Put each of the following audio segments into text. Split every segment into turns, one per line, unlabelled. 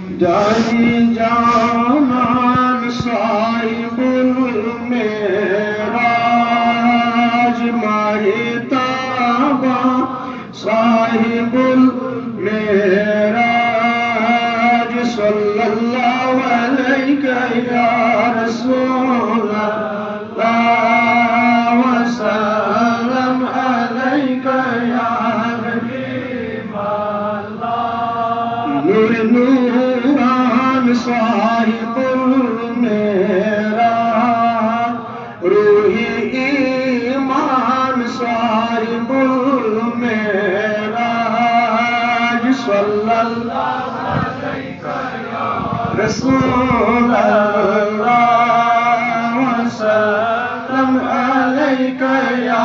جانی جانان صاحب المعراج ماہ تابا صاحب المعراج صلی اللہ علیہ یا رسول اللہ وسلم علیہ یا حبیب اللہ نور نوران صاحب المعراج روحی ایمان صاحب المعراج صلی اللہ رسول اللہ وسلم علیک یا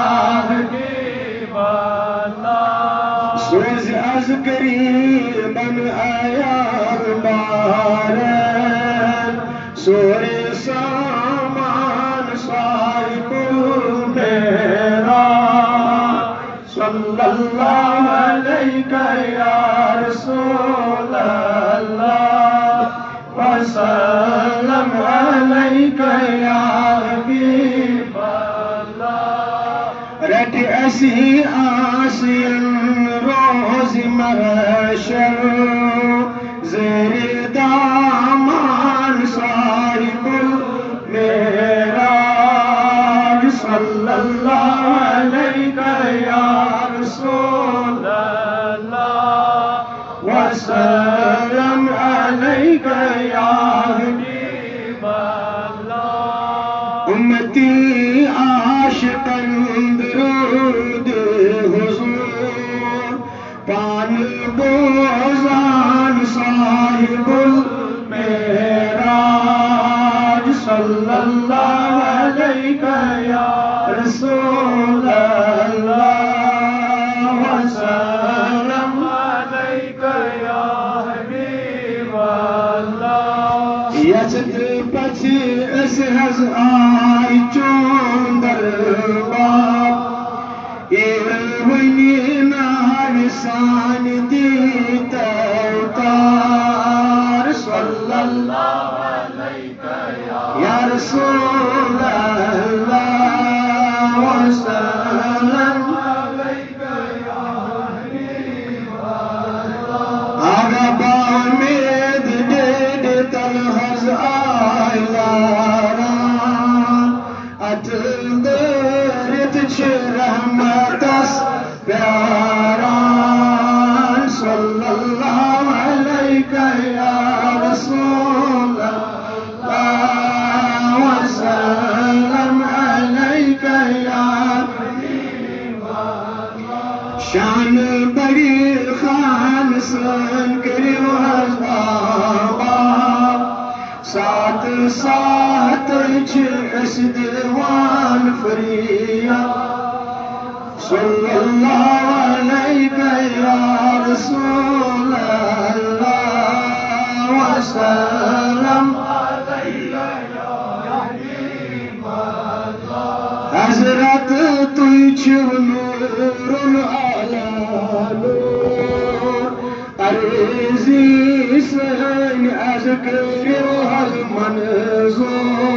حبیب اللہ سوز از قریباً ایار بارن سور سامان صاحب المعراج صلی اللہ علیک یا رسول اللہ وسلم علیک یا حبیب اللہ رٹ ایسی آسین روز محشر زیر دامان صاحب المعراج صلی اللہ علیہ یا رسول اللہ وسلم علیک یا حبیب اللہ امتی عاشقاً درود حضور پان بوزان صاحب المعراج صلی اللہ علیہ یا رسول اللہ وسلم علیک یا حبیب اللہ یزد پچھ اس حض آئی چون درباب ایرونی نار سان دیت اوتار صلی اللہ علیہ یا رسول اللہ وسلم علیک یا حبیب اللہ آگا بامید دید تلحظ آئلاران اتل درد چھ رحمتس پیاران صلی اللہ علیہ یا رسول اللہ وسلم علیہ یا حبیب اللہ شان بڑی خان سن کریو حضابا سات سات چھ دیوان فریاد صلی اللہ علیہ یا رسول اللہ وسلم علیہ یا حبیب اللہ حضرت تجھ نور علی نور عریضی سن از کریو حض منظور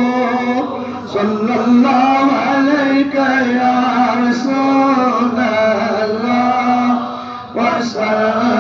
صلی اللہ علیہ یا رسول اللہ وسلم